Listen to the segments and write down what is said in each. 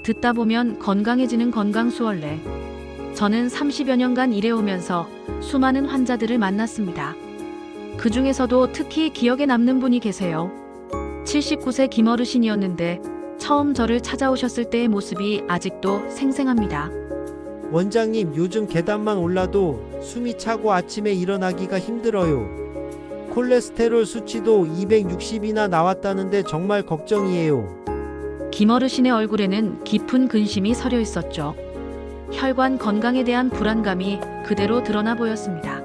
듣다 보면 건강해지는 건강수월래. 저는 30여 년간 일해오면서 수많은 환자들을 만났습니다. 그 중에서도 특히 기억에 남는 분이 계세요. 79세 김어르신이었는데 처음 저를 찾아오셨을 때의 모습이 아직도 생생합니다. 원장님, 요즘 계단만 올라도 숨이 차고 아침에 일어나기가 힘들어요. 콜레스테롤 수치도 260이나 나왔다는데 정말 걱정이에요. 김어르신의 얼굴에는 깊은 근심이 서려 있었죠. 혈관 건강에 대한 불안감이 그대로 드러나 보였습니다.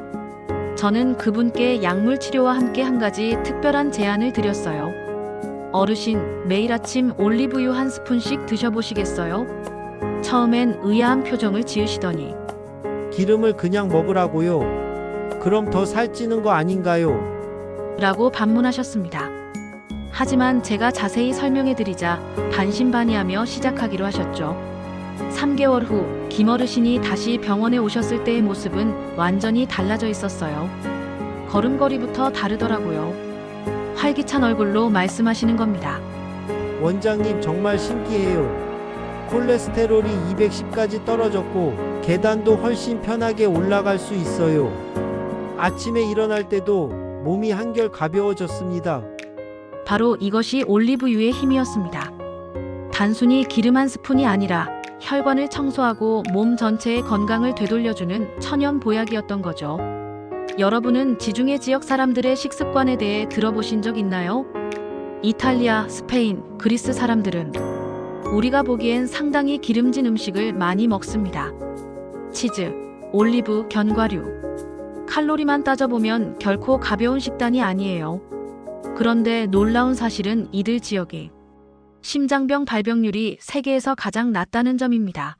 저는 그분께 약물 치료와 함께 한 가지 특별한 제안을 드렸어요. 어르신, 매일 아침 올리브유 한 스푼씩 드셔보시겠어요? 처음엔 의아한 표정을 지으시더니 기름을 그냥 먹으라고요? 그럼 더 살찌는 거 아닌가요? 라고 반문하셨습니다. 하지만 제가 자세히 설명해드리자 반신반의하며 시작하기로 하셨죠. 3개월 후 김어르신이 다시 병원에 오셨을 때의 모습은 완전히 달라져 있었어요. 걸음걸이부터 다르더라고요. 활기찬 얼굴로 말씀하시는 겁니다. 원장님, 정말 신기해요. 콜레스테롤이 210까지 떨어졌고 계단도 훨씬 편하게 올라갈 수 있어요. 아침에 일어날 때도 몸이 한결 가벼워졌습니다. 바로 이것이 올리브유의 힘이었습니다. 단순히 기름 한 스푼이 아니라 혈관을 청소하고 몸 전체의 건강을 되돌려주는 천연 보약이었던 거죠. 여러분은 지중해 지역 사람들의 식습관에 대해 들어보신 적 있나요? 이탈리아, 스페인, 그리스 사람들은 우리가 보기엔 상당히 기름진 음식을 많이 먹습니다. 치즈, 올리브, 견과류. 칼로리만 따져보면 결코 가벼운 식단이 아니에요. 그런데 놀라운 사실은 이들 지역이 심장병 발병률이 세계에서 가장 낮다는 점입니다.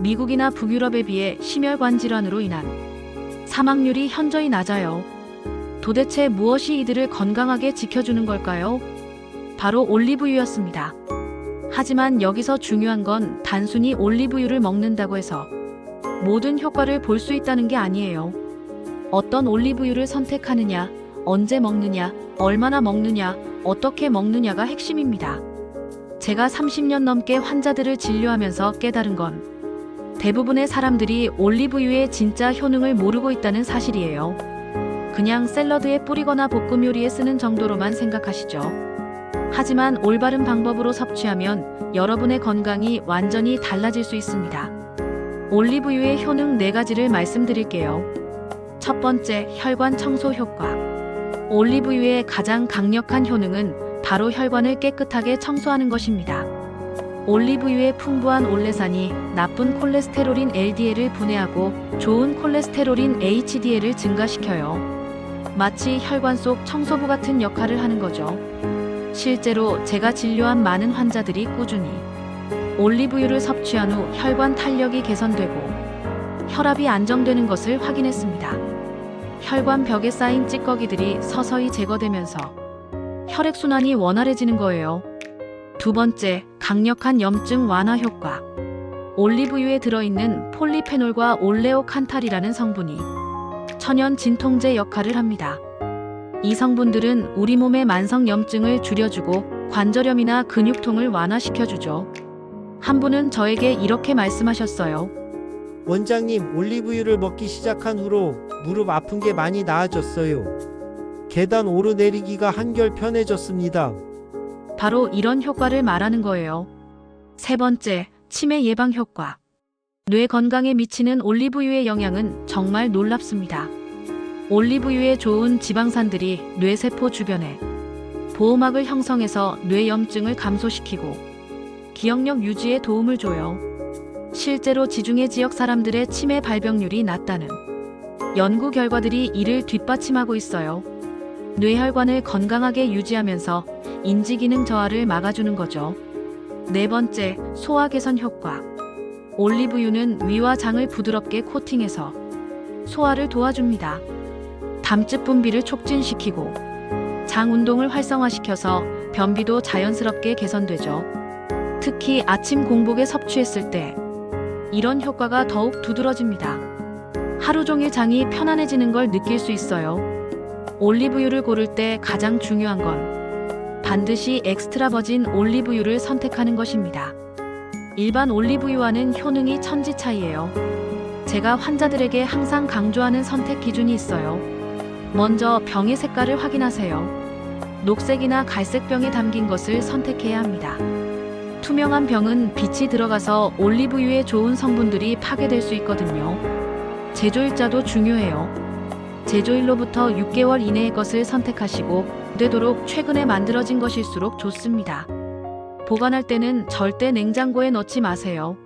미국이나 북유럽에 비해 심혈관 질환으로 인한 사망률이 현저히 낮아요. 도대체 무엇이 이들을 건강하게 지켜주는 걸까요? 바로 올리브유였습니다. 하지만 여기서 중요한 건 단순히 올리브유를 먹는다고 해서 모든 효과를 볼 수 있다는 게 아니에요. 어떤 올리브유를 선택하느냐, 언제 먹느냐, 얼마나 먹느냐, 어떻게 먹느냐가 핵심입니다. 제가 30년 넘게 환자들을 진료하면서 깨달은 건 대부분의 사람들이 올리브유의 진짜 효능을 모르고 있다는 사실이에요. 그냥 샐러드에 뿌리거나 볶음 요리에 쓰는 정도로만 생각하시죠. 하지만 올바른 방법으로 섭취하면 여러분의 건강이 완전히 달라질 수 있습니다. 올리브유의 효능 4가지를 말씀드릴게요. 첫 번째, 혈관 청소 효과. 올리브유의 가장 강력한 효능은 바로 혈관을 깨끗하게 청소하는 것입니다. 올리브유의 풍부한 올레산이 나쁜 콜레스테롤인 LDL을 분해하고 좋은 콜레스테롤인 HDL을 증가시켜요. 마치 혈관 속 청소부 같은 역할을 하는 거죠. 실제로 제가 진료한 많은 환자들이 꾸준히 올리브유를 섭취한 후 혈관 탄력이 개선되고 혈압이 안정되는 것을 확인했습니다. 혈관 벽에 쌓인 찌꺼기들이 서서히 제거되면서 혈액순환이 원활해지는 거예요. 두 번째, 강력한 염증 완화 효과. 올리브유에 들어있는 폴리페놀과 올레오칸탈이라는 성분이 천연 진통제 역할을 합니다. 이 성분들은 우리 몸의 만성 염증을 줄여주고 관절염이나 근육통을 완화시켜주죠. 한 분은 저에게 이렇게 말씀하셨어요. 원장님, 올리브유를 먹기 시작한 후로 무릎 아픈 게 많이 나아졌어요. 계단 오르내리기가 한결 편해졌습니다. 바로 이런 효과를 말하는 거예요. 세 번째, 치매 예방 효과. 뇌 건강에 미치는 올리브유의 영향은 정말 놀랍습니다. 올리브유에 좋은 지방산들이 뇌세포 주변에 보호막을 형성해서 뇌염증을 감소시키고 기억력 유지에 도움을 줘요. 실제로 지중해 지역 사람들의 치매 발병률이 낮다는 연구 결과들이 이를 뒷받침하고 있어요. 뇌혈관을 건강하게 유지하면서 인지기능 저하를 막아주는 거죠. 네 번째, 소화 개선 효과. 올리브유는 위와 장을 부드럽게 코팅해서 소화를 도와줍니다. 담즙 분비를 촉진시키고 장 운동을 활성화시켜서 변비도 자연스럽게 개선되죠. 특히 아침 공복에 섭취했을 때 이런 효과가 더욱 두드러집니다. 하루 종일 장이 편안해지는 걸 느낄 수 있어요. 올리브유를 고를 때 가장 중요한 건 반드시 엑스트라 버진 올리브유를 선택하는 것입니다. 일반 올리브유와는 효능이 천지 차이예요. 제가 환자들에게 항상 강조하는 선택 기준이 있어요. 먼저 병의 색깔을 확인하세요. 녹색이나 갈색 병에 담긴 것을 선택해야 합니다. 투명한 병은 빛이 들어가서 올리브유에 좋은 성분들이 파괴될 수 있거든요. 제조일자도 중요해요. 제조일로부터 6개월 이내의 것을 선택하시고 되도록 최근에 만들어진 것일수록 좋습니다. 보관할 때는 절대 냉장고에 넣지 마세요.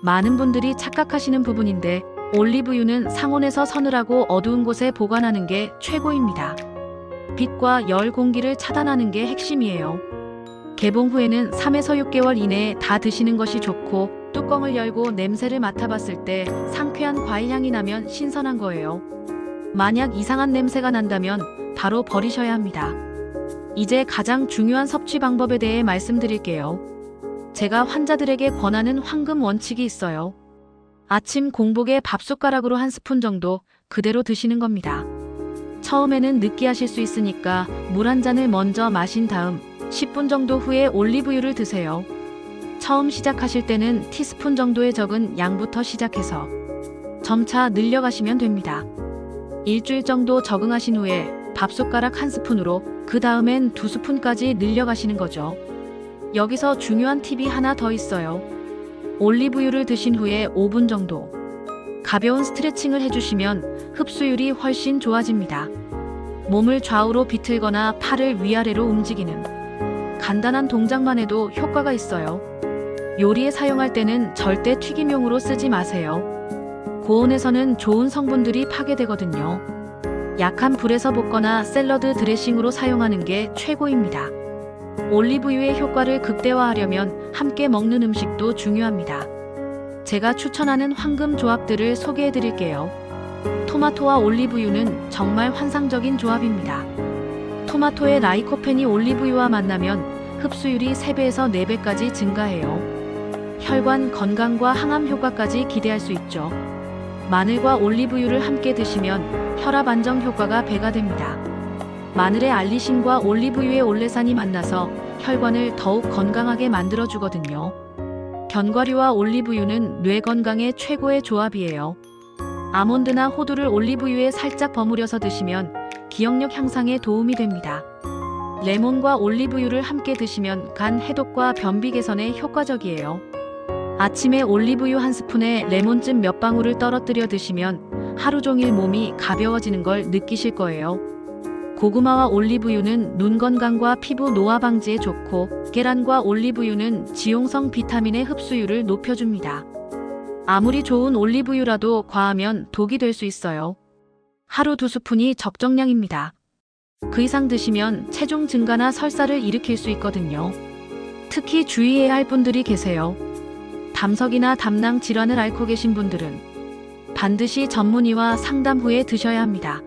많은 분들이 착각하시는 부분인데 올리브유는 상온에서 서늘하고 어두운 곳에 보관하는 게 최고입니다. 빛과 열 공기를 차단하는 게 핵심이에요. 개봉 후에는 3에서 6개월 이내에 다 드시는 것이 좋고 뚜껑을 열고 냄새를 맡아봤을 때 상쾌한 과일향이 나면 신선한 거예요. 만약 이상한 냄새가 난다면 바로 버리셔야 합니다. 이제 가장 중요한 섭취 방법에 대해 말씀드릴게요. 제가 환자들에게 권하는 황금 원칙이 있어요. 아침 공복에 밥숟가락으로 한 스푼 정도 그대로 드시는 겁니다. 처음에는 느끼하실 수 있으니까 물 한 잔을 먼저 마신 다음 10분 정도 후에 올리브유를 드세요. 처음 시작하실 때는 티스푼 정도의 적은 양부터 시작해서 점차 늘려가시면 됩니다. 일주일 정도 적응하신 후에 밥숟가락 한 스푼으로 그 다음엔 2스푼까지 늘려가시는 거죠. 여기서 중요한 팁이 하나 더 있어요. 올리브유를 드신 후에 5분 정도 가벼운 스트레칭을 해주시면 흡수율이 훨씬 좋아집니다. 몸을 좌우로 비틀거나 팔을 위아래로 움직이는 간단한 동작만 해도 효과가 있어요. 요리에 사용할 때는 절대 튀김용으로 쓰지 마세요. 고온에서는 좋은 성분들이 파괴되거든요. 약한 불에서 볶거나 샐러드 드레싱으로 사용하는 게 최고입니다. 올리브유의 효과를 극대화하려면 함께 먹는 음식도 중요합니다. 제가 추천하는 황금 조합들을 소개해 드릴게요. 토마토와 올리브유는 정말 환상적인 조합입니다. 토마토의 라이코펜이 올리브유와 만나면 흡수율이 3배에서 4배까지 증가해요. 혈관 건강과 항암 효과까지 기대할 수 있죠. 마늘과 올리브유를 함께 드시면 혈압 안정 효과가 배가 됩니다. 마늘의 알리신과 올리브유의 올레산이 만나서 혈관을 더욱 건강하게 만들어주거든요. 견과류와 올리브유는 뇌 건강에 최고의 조합이에요. 아몬드나 호두를 올리브유에 살짝 버무려서 드시면 기억력 향상에 도움이 됩니다. 레몬과 올리브유를 함께 드시면 간 해독과 변비 개선에 효과적이에요. 아침에 올리브유 한 스푼에 레몬즙 몇 방울을 떨어뜨려 드시면 하루 종일 몸이 가벼워지는 걸 느끼실 거예요. 고구마와 올리브유는 눈 건강과 피부 노화 방지에 좋고 계란과 올리브유는 지용성 비타민의 흡수율을 높여줍니다. 아무리 좋은 올리브유라도 과하면 독이 될 수 있어요. 하루 2스푼이 적정량입니다. 그 이상 드시면 체중 증가나 설사를 일으킬 수 있거든요. 특히 주의해야 할 분들이 계세요. 담석이나 담낭 질환을 앓고 계신 분들은 반드시 전문의와 상담 후에 드셔야 합니다.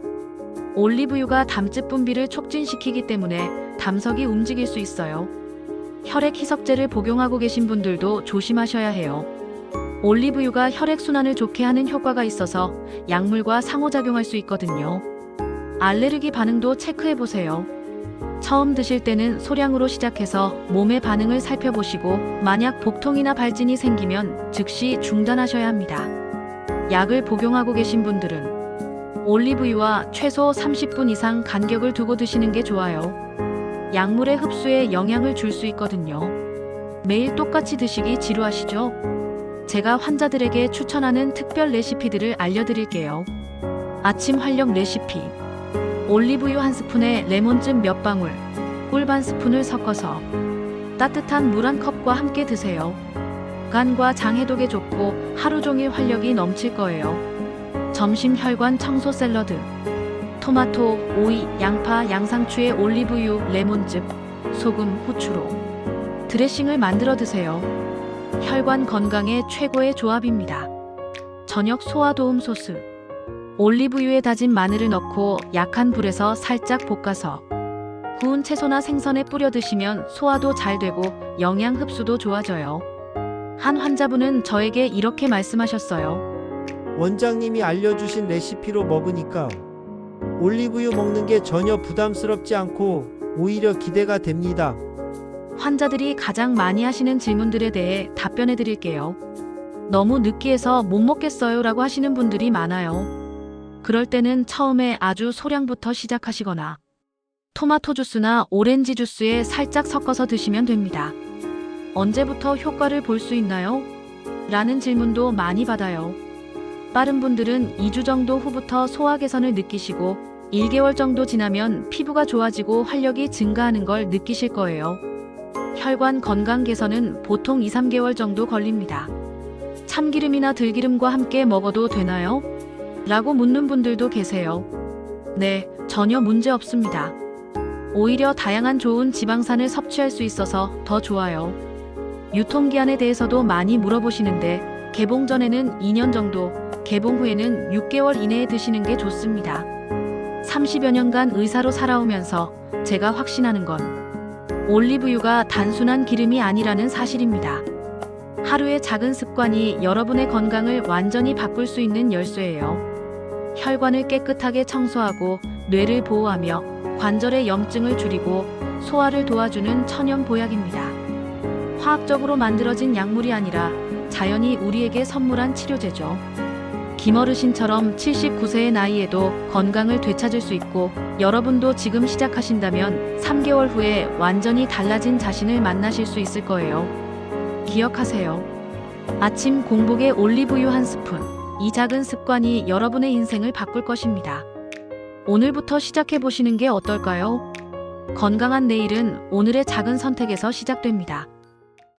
올리브유가 담즙 분비를 촉진시키기 때문에 담석이 움직일 수 있어요. 혈액 희석제를 복용하고 계신 분들도 조심하셔야 해요. 올리브유가 혈액순환을 좋게 하는 효과가 있어서 약물과 상호작용할 수 있거든요. 알레르기 반응도 체크해보세요. 처음 드실 때는 소량으로 시작해서 몸의 반응을 살펴보시고 만약 복통이나 발진이 생기면 즉시 중단하셔야 합니다. 약을 복용하고 계신 분들은 올리브유와 최소 30분 이상 간격을 두고 드시는 게 좋아요. 약물의 흡수에 영향을 줄 수 있거든요. 매일 똑같이 드시기 지루하시죠? 제가 환자들에게 추천하는 특별 레시피들을 알려드릴게요. 아침 활력 레시피. 올리브유 한 스푼에 레몬즙 몇 방울, 꿀 반 스푼을 섞어서 따뜻한 물 한 컵과 함께 드세요. 간과 장 해독에 좋고 하루 종일 활력이 넘칠 거예요. 점심 혈관 청소 샐러드. 토마토, 오이, 양파, 양상추에 올리브유, 레몬즙, 소금, 후추로 드레싱을 만들어 드세요. 혈관 건강에 최고의 조합입니다. 저녁 소화도움 소스. 올리브유에 다진 마늘을 넣고 약한 불에서 살짝 볶아서 구운 채소나 생선에 뿌려 드시면 소화도 잘 되고 영양 흡수도 좋아져요. 한 환자분은 저에게 이렇게 말씀하셨어요. 원장님이 알려주신 레시피로 먹으니까 올리브유 먹는 게 전혀 부담스럽지 않고 오히려 기대가 됩니다. 환자들이 가장 많이 하시는 질문들에 대해 답변해 드릴게요. 너무 느끼해서 못 먹겠어요 라고 하시는 분들이 많아요. 그럴 때는 처음에 아주 소량부터 시작하시거나 토마토 주스나 오렌지 주스에 살짝 섞어서 드시면 됩니다. 언제부터 효과를 볼 수 있나요? 라는 질문도 많이 받아요. 빠른 분들은 2주 정도 후부터 소화 개선을 느끼시고 1개월 정도 지나면 피부가 좋아지고 활력이 증가하는 걸 느끼실 거예요. 혈관 건강 개선은 보통 2, 3개월 정도 걸립니다. 참기름이나 들기름과 함께 먹어도 되나요? 라고 묻는 분들도 계세요. 네, 전혀 문제 없습니다. 오히려 다양한 좋은 지방산을 섭취할 수 있어서 더 좋아요. 유통기한에 대해서도 많이 물어보시는데 개봉 전에는 2년 정도, 개봉 후에는 6개월 이내에 드시는 게 좋습니다. 30여 년간 의사로 살아오면서 제가 확신하는 건 올리브유가 단순한 기름이 아니라는 사실입니다. 하루의 작은 습관이 여러분의 건강을 완전히 바꿀 수 있는 열쇠예요. 혈관을 깨끗하게 청소하고 뇌를 보호하며 관절의 염증을 줄이고 소화를 도와주는 천연 보약입니다. 화학적으로 만들어진 약물이 아니라 자연이 우리에게 선물한 치료제죠. 김어르신처럼 79세의 나이에도 건강을 되찾을 수 있고 여러분도 지금 시작하신다면 3개월 후에 완전히 달라진 자신을 만나실 수 있을 거예요. 기억하세요. 아침 공복에 올리브유 한 스푼. 이 작은 습관이 여러분의 인생을 바꿀 것입니다. 오늘부터 시작해 보시는 게 어떨까요? 건강한 내일은 오늘의 작은 선택에서 시작됩니다.